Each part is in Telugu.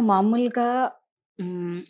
మామూలుగా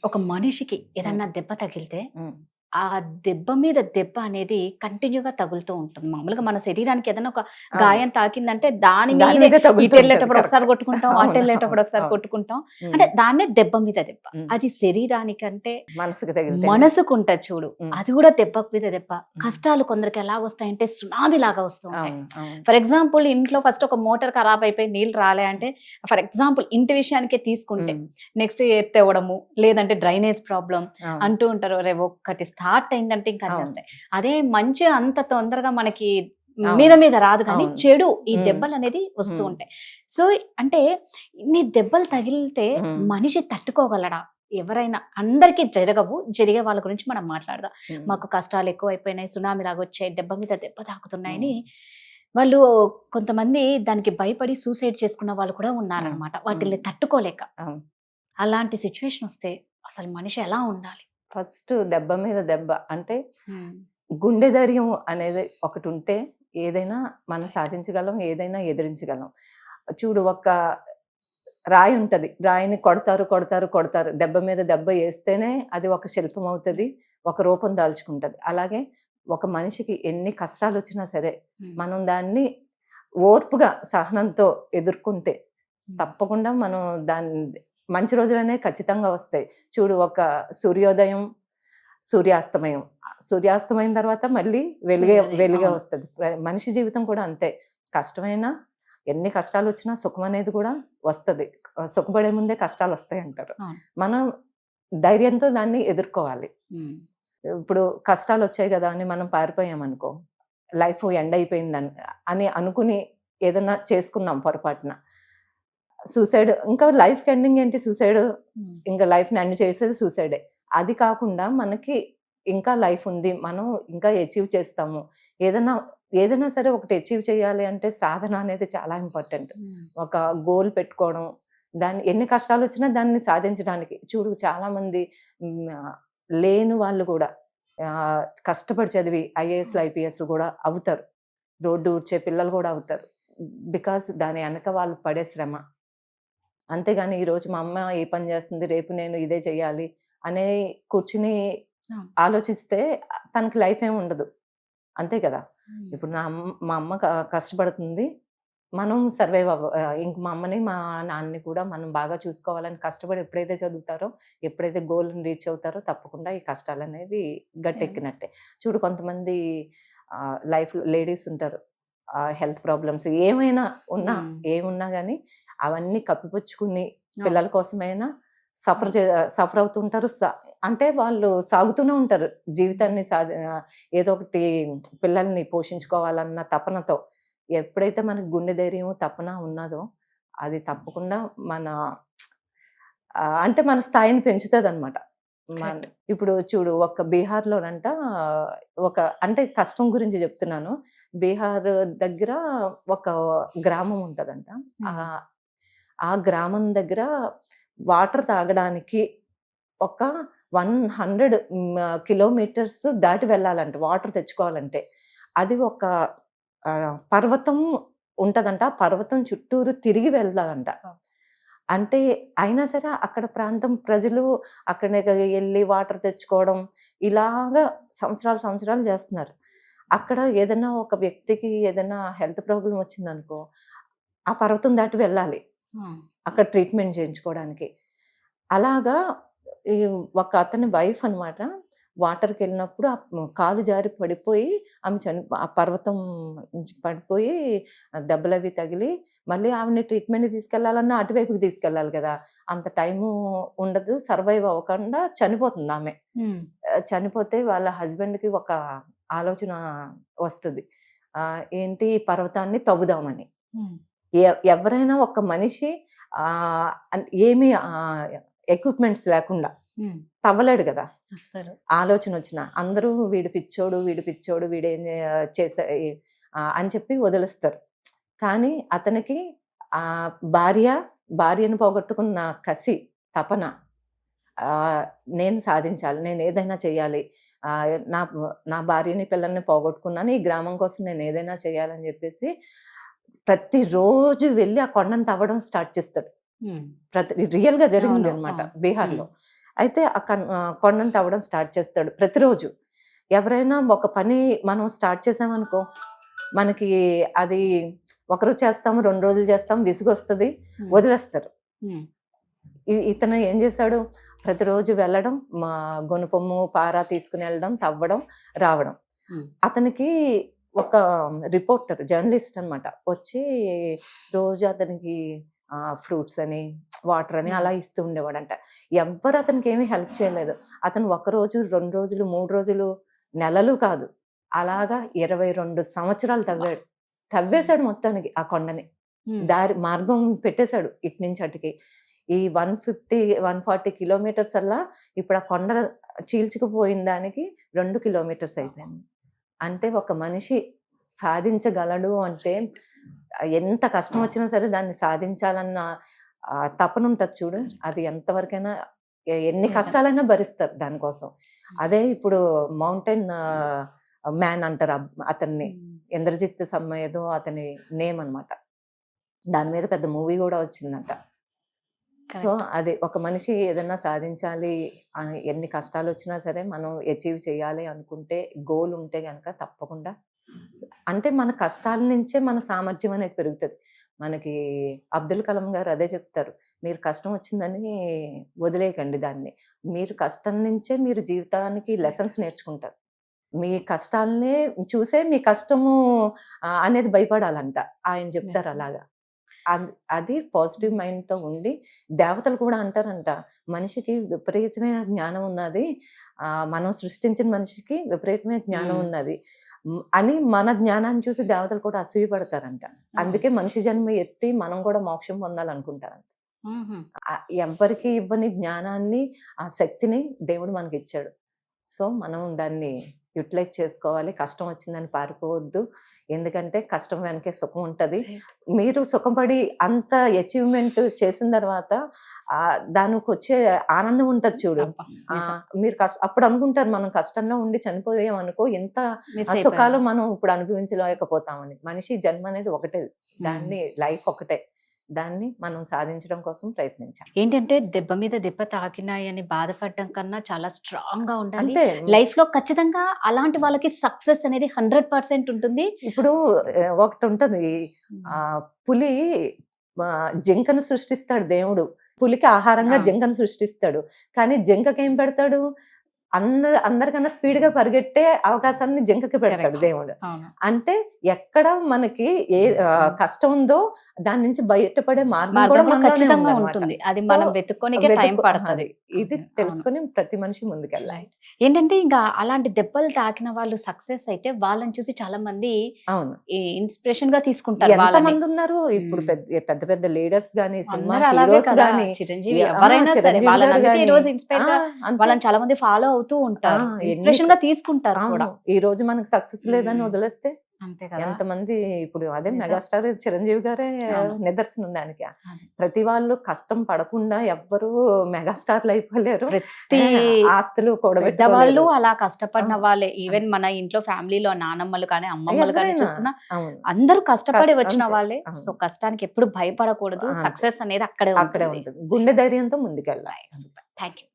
ఒక మనిషికి హ్మ్. ఏదన్నా దెబ్బ తగిలితే, హ్మ్. ఆ దెబ్బ మీద దెబ్బ అనేది కంటిన్యూ‌గా తగులుతూ ఉంటుంది. మామూలుగా మన శరీరానికి ఏదైనా ఒక అవును. గాయం తాకిందంటే దాని దాని మీదే మీదే తగులుతూ ఉంటది. ఇటెళ్ళేటప్పుడు ఒకసారి కరెక్ట్. కొట్టుకుంటాం, అవును. అటెళ్ళేటప్పుడు అవును. ఒకసారి అవును. కొట్టుకుంటాం. హ్మ్. అంటే దాన్నే దెబ్బ మీద దెబ్బ. హ్మ్. అది శరీరానికంటే మనసుకి తగిలితేనే. మనసుకుంటది చూడు. హ్మ్. అది గూడా దెబ్బకు మీద దెబ్బ. హ్మ్. కష్టాలు కొందరికి ఎలాగొస్తాయంటే సునామీలాగా వస్తూ ఉంటాయి. అవును. అవును. ఫర్ ఎగ్జాంపుల్ ఇంట్లో ఫస్ట్ ఒక మోటార్ ఖరాబ్ అయిపోయి నీళ్ళు రాలే అంటే, ఫర్ ఎగ్జాంపుల్ ఇంటి విషయానికే తీసుకుంటే, హ్మ్. నెక్స్ట్ ఎర్త్ తెవడము, లేదంటే డ్రైనేజ్ ప్రాబ్లమ్ అవును. అంటూ ఉంటారు. అరే! ఒక్కటి స్టార్ట్ అయిందంటే ఇంక అన్నీ అవును. వస్తాయి. అదే మంచి అంత తొందరగా మనకి మీద అవును. మీద రాదు కానీ, అవును. చెడు ఈ హ్మ్. దెబ్బలనేది వస్తూ హ్మ్. ఉంటాయి. సో, అంటే ఇన్ని దెబ్బలు తగిలితే హ్మ్. మనిషి తట్టుకోగలడా? ఎవరైనా అందరికీ జరగవు. జరిగే వాళ్ళ గురించి మనం మాట్లాడదాం. హ్మ్. మాకు కష్టాలు ఎక్కువైపోయినాయి, సునామీలాగొచ్చాయి, దెబ్బ మీద దెబ్బ హ్మ్. తాకుతున్నాయని వాళ్ళు కొంతమంది దానికి భయపడి సూసైడ్ చేసుకున్న వాళ్ళు కూడా హ్మ్. ఉన్నారనమాట. హ్మ్. వాటిల్ని తట్టుకోలేక. అవును. అలాంటి సిట్యుయేషన్ వస్తే అసలు మనిషి ఎలా ఉండాలి? ఫస్ట్ దెబ్బ మీద దెబ్బ అంటే హ్మ్. గుండె ధైర్యం అనేది ఒకటుంటే ఏదైనా మనం రైట్. సాధించగలం. ఏదైనా ఎదిరించగలం. చూడు ఒక రాయి ఉంటది. రాయిని కొడతారు, కొడతారు, కొడతారు. దెబ్బ మీద దెబ్బ ఏస్తేనే అది ఒక శిల్పం అవుతది. రైట్. ఒక రూపం దాల్చుకుంటది. అలాగే ఒక మనిషికి ఎన్ని కష్టాలొచ్చినా సరే, హ్మ్. మనం దాన్ని ఓర్పుగా, సహనంతో ఎదుర్కొంటే హ్మ్. తప్పకుండా మనం దాన్ని మంచి రోజులనేవి ఖచ్చితంగా వస్తాయి. చూడు ఒక సూర్యోదయం, సూర్యాస్తమయం. సూర్యాస్తమయం తర్వాత మళ్ళీ వెలుగే సూర్యోదయం. వెలుగే అవును. వస్తది. మనిషి జీవితం కూడా అంతే. కష్టమైన ఎన్ని కష్టాలొచ్చినా సుఖమనేది కూడా వస్తది. సుఖపడే ముందే కష్టాలొస్తాయంటారు. అవును. మనం ధైర్యంతో దాన్ని ఎదుర్కోవాలి. హ్మ్. ఇప్పుడు కష్టాలొచ్చాయి గదా! అని మనం పారిపోయామనుకో, లైఫ్ ఎండ్ అయిపోయిందని అని అనుకుని ఏదన్నా చేసుకున్నాం పొరపాటున. సూసైడ్ ఇంకా లైఫ్‌కి ఎండింగ్ ఏంటి సూసైడ్. హ్మ్. ఇంక లైఫ్‌ని ఎండ్ చేసేది సూసైడే. అది కాకుండా మనకి ఇంకా లైఫ్ ఉంది. మనం ఇంకా అచీవ్ చేస్తాము. ఏదన్నా ఏదైనా సరే ఒకటి అచీవ్ చేయాలి అంటే సాధన అనేది చాలా ఇంపార్టెంట్. హ్మ్. ఒక గోల్ పెట్టుకోవడం. దాన్ని ఎన్ని కష్టాలొచ్చినా దాన్ని సాధించడానికి. చూడు చాలామంది లేని వాళ్ళు గూడా కష్టపడి చదివి ఐఏఎస్‌లు, అవును. ఐపీఎస్‌లు గూడా అవుతారు. రోడ్డు ఊడ్చే పిల్లలు గూడా అవుతారు. బికాజ్ దాని ఎనక వాళ్ళు పడే శ్రమ. అంతేగాని ఈరోజు మా అమ్మ ఏ పని జేస్తుంది, రేపు నేను ఇదే చెయ్యాలి అనే కూర్చొని అవును. ఆలోచిస్తే తనకి లైఫ్ ఏమి ఉండదు. అంతే కదా! హ్మ్. ఇప్పుడు మా అమ్మ కష్టపడుతుంది. మనం ఇంక మా అమ్మని, మా నాన్నని కూడా మనం బాగా చూసుకోవాలని కష్టపడి ఎప్పుడైతే చదువుతారో, ఎప్పుడైతే గోల్‌ని రీచ్ అవుతారో తప్పకుండా ఈ కష్టాలనేవి యాహ్! గట్టెక్కినట్టే. చూడు కొంతమంది లైఫ్‌లో లేడీస్ ఉంటారు. హెల్త్ ప్రాబ్లమ్స్ హ్మ్. ఏమున్నా గాని అవన్నీ కప్పిపుచ్చుకుని అవును. పిల్లల కోసమైనా అవును. సఫర్ అవుతుంటారు. అంటే వాళ్ళు సాగుతూనే ఉంటారు. హ్మ్. జీవితాన్ని ఏదో ఒకటి పిల్లల్ని పోషించుకోవాలన్న తపనతో. ఎప్పుడైతే మనకు గుండె ధైర్యం, తపన ఉన్నదో అది తప్పకుండా మన అంటే మన స్థాయిని పెంచుతదనమాట. మన కరెక్ట్. ఇప్పుడు చూడు ఒక బీహార్‌లోనంట ఒక అంటే కష్టం గురించి జెప్తున్నాను. బీహార్ దగ్గర ఒక గ్రామం ఉంటదంట. హ్మ్. ఆహ్, ఆ గ్రామం దగ్గర వాటర్ తాగడానికి ఒక 100 కిలోమీటర్స్ దాటి వెళ్ళాలంట వాటర్ తెచ్చుకోవాలంటే. అది ఒక పర్వతం ఉంటదంట. ఆ పర్వతం చుట్టూరు తిరిగి వెళ్ళాలంట. ఓహ్! అంటే అయినా సరే అక్కడ ప్రాంతం ప్రజలు అక్కడికి ఎళ్లి వాటర్ తెచ్చుకోవడం, ఇలాగా సంవత్సరాలు, సంవత్సరాలు జేస్తున్నారు. అక్కడ ఏదన్నా ఒక వ్యక్తికి ఏదన్నా హెల్త్ ప్రాబ్లమ్ వచ్చిందనుకో, ఆ పర్వతం దాటి వెళ్ళాలి. ఆ! అక్కడ ట్రీట్‌మెంట్ చేయించుకోవడానికి. అలాగా ఈ ఒక అతని వైఫ్ అనమాట. వాటర్‌కెళ్ళినప్పుడు కాలు జారి పడిపోయి ఆమె ఆ పర్వతం నుంచి పడిపోయి దెబ్బలవి తగిలి మళ్ళీ ఆమెని ట్రీట్‌మెంట్‌కి తీసుకెళ్ళాలన్నా అటువైపుకి తీసుకెళ్ళాలి గదా! అంత టైము ఉండదు. సర్వైవ్ అవ్వకుండా చనిపోతుందామె. హ్మ్. చనిపోతే వాళ్ళ హస్బెండ్‌కి ఒక ఆలోచన వస్తది. ఏంటి ఈ పర్వతాన్ని తవ్వుదామని. హ్మ్. ఎవరైనా ఒక మనిషి ఏమి ఎక్విప్‌మెంట్స్ లేకుండా హ్మ్. తవ్వలేడు గదా! అస్సలు. ఆలోచనొచ్చినా. అందరూ వీడు పిచ్చోడు, వీడు పిచ్చోడు, వీడేం చేసా అని చెప్పి వదిలేస్తారు. కానీ అతనికి ఆహ్, భార్య, భార్యను పోగొట్టుకున్న కసి, తపన ఆహ్, నేను సాధించాలి. నేనేదైనా చేయాలి. నా నా భార్యని, పిల్లల్ని పోగొట్టుకున్నాను. ఈ గ్రామం కోసం నేనేదైనా చేయాలని జెప్పేసి ప్రతిరోజు వెళ్లి ఆ కొండను తవ్వడం స్టార్ట్ చేస్తాడు. రియల్ గా జరిగింది అవును, అనమాట అవును. బీహార్లో. అయితే ఆ కొండను తవ్వడం స్టార్ట్ చేస్తాడు ప్రతిరోజు. ఎవరైనా ఒక పని మనం స్టార్ట్ చేసామనుకో, మనకి అది ఒకరోజు చేస్తాము, 2 రోజులు చేస్తాం, విసుగొస్తది, వదిలేస్తారు. ఇతను ఏం చేశాడు, ప్రతిరోజు వెళ్ళడం, మా గొనుపొమ్ము పార తీసుకుని వెళ్ళడం, తవ్వడం, రావడం. అతనికి ఒక రిపోర్టర్ జర్నలిస్ట్ అన్నమాట వచ్చి రోజు అతనికి ఫ్రూట్స్ అని, వాటర్ అని అలా ఇస్తూ ఉండేవాడంట. ఎవ్వరు అతనికి ఏమీ హెల్ప్ చేయలేదు. అతను 1 రోజు, 2 రోజులు, 3 రోజులు, నెలలు కాదు, అలాగా 22 సంవత్సరాలు తవ్వేశాడు మొత్తానికి ఆ కొండని. మార్గం పెట్టేశాడు ఇటు నుంచి అటుకి. ఈ 140 కిలోమీటర్స్ అల్లా ఇప్పుడు ఆ కొండ చీల్చుకుపోయిన దానికి 2 కిలోమీటర్స్ అయిపోయింది. అంటే ఒక మనిషి సాధించగలడు అంటే, ఎంత కష్టం వచ్చినా సరే దాన్ని సాధించాలన్న తపన ఉంటది చూడు, అది ఎంతవరకైనా ఎన్ని కష్టాలైనా భరిస్తారు దానికోసం. అదే ఇప్పుడు మౌంటైన్ మ్యాన్ అంటారు అతన్ని, ఇంద్రజిత్ ఏదో అతని నేమ్ అన్నమాట. దాని మీద పెద్ద మూవీ కూడా వచ్చిందంట. సో అది ఒక మనిషి ఏదైనా సాధించాలి అని ఎన్ని కష్టాలు వచ్చినా సరే మనం అచీవ్ చేయాలి అనుకుంటే, గోల్ ఉంటే గనక తప్పకుండా, అంటే మన కష్టాల నుంచే మన సామర్థ్యం అనేది పెరుగుతుంది. మనకి అబ్దుల్ కలాం గారు అదే చెప్తారు, మీరు కష్టం వచ్చిందని వదిలేయకండి దాన్ని, మీరు కష్టం నుంచే మీరు జీవితానికి లెసన్స్ నేర్చుకుంటారు. మీ కష్టాలనే చూసే మీ కష్టము అనేది భయపడాలంట ఆయన చెప్తారు అలాగా. అది పాజిటివ్ మైండ్తో ఉండి, దేవతలు కూడా అంటారంట, మనిషికి విపరీతమైన జ్ఞానం ఉన్నది, మనం సృష్టించిన మనిషికి విపరీతమైన జ్ఞానం ఉన్నది అని మన జ్ఞానాన్ని చూసి దేవతలు కూడా అసూయపడతారంట. అందుకే మనిషి జన్మ ఎత్తి మనం కూడా మోక్షం పొందాలనుకుంటారంట. ఎవరికి ఇవ్వని జ్ఞానాన్ని, ఆ శక్తిని దేవుడు మనకి ఇచ్చాడు. సో మనం దాన్ని యూటిలైజ్ చేసుకోవాలి. కష్టం వచ్చిందని పారిపోవద్దు, ఎందుకంటే కష్టం వెనకే సుఖం ఉంటది. మీరు సుఖపడి అంత అచీవ్మెంట్ చేసిన తర్వాత దానికి వచ్చే ఆనందం ఉంటది చూడు. మీరు అప్పుడు అనుకుంటారు మనం కష్టంలో ఉండి చనిపోయాం అనుకో, ఎంత సుఖాలు మనం ఇప్పుడు అనుభవించలేకపోతామని. మనిషి జన్మ అనేది ఒకటే, దాన్ని లైఫ్ ఒకటే, దాన్ని మనం సాధించడం కోసం ప్రయత్నించాలి. ఏంటంటే దెబ్బ మీద దెబ్బ తాకినాయని బాధపడడం కన్నా చాలా స్ట్రాంగ్ గా ఉండాలి. అంతే లైఫ్ లో ఖచ్చితంగా అలాంటి వాళ్ళకి సక్సెస్ అనేది 100% ఉంటుంది. ఇప్పుడు ఒకటి ఉంటది, పులి జింకను సృష్టిస్తాడు దేవుడు, పులికి ఆహారంగా జింకను సృష్టిస్తాడు. కానీ జింకకి ఏం పెడతాడు, అందరికన్నా స్పీడ్ గా పరిగెట్టే అవకాశాన్ని జింకకి పెడతాడు దేవుడు. అంటే ఎక్కడ మనకి ఏ కష్టం ఉందో దాని నుంచి బయటపడే మార్గం కూడా ఖచ్చితంగా ఉంటుంది. అది మనం వెతుక్కోనికే టైం పడుతుంది. ఇది తెలుసుకొని ప్రతి మనిషి ముందుకెళ్ళాలి. ఏంటంటే ఇంకా అలాంటి దెబ్బలు తాకిన వాళ్ళు సక్సెస్ అయితే వాళ్ళని చూసి చాలా మంది అవును ఇన్స్పిరేషన్ గా తీసుకుంటారు. ఎంత మంది ఉన్నారు ఇప్పుడు, పెద్ద పెద్ద లీడర్స్ గానీ, సినిమా హీరోస్ గానీ, చిరంజీవి ఎవరైనా సరే వాళ్ళని ఈ రోజు ఇన్స్పైర్ గా వాళ్ళని చాలా మంది ఫాలో అవుతూ ఉంటారు, ఇన్స్పిరేషన్ గా తీసుకుంటారు కూడా. ఈ రోజు మనకు సక్సెస్ లేదని వదిలేస్తే అంతే కదా. ఎంతమంది ఇప్పుడు అదే మెగాస్టార్ చిరంజీవి గారే నిదర్శనం దానికి. ప్రతి వాళ్ళు కష్టం పడకుండా ఎవ్వరు మెగాస్టార్లు అయిపోలేరు. ప్రతి ఆస్తులు కూడా వాళ్ళు అలా కష్టపడిన వాళ్ళే. ఈవెన్ మన ఇంట్లో ఫ్యామిలీలో నానమ్మలు కానీ అమ్మమ్మలు కానీ చూసుకున్నా అందరూ కష్టపడి వచ్చిన వాళ్ళే. సో కష్టానికి ఎప్పుడు భయపడకూడదు. సక్సెస్ అనేది అక్కడే ఉంటుంది. గుండె ధైర్యంతో ముందుకెళ్ళాలి. Thank you.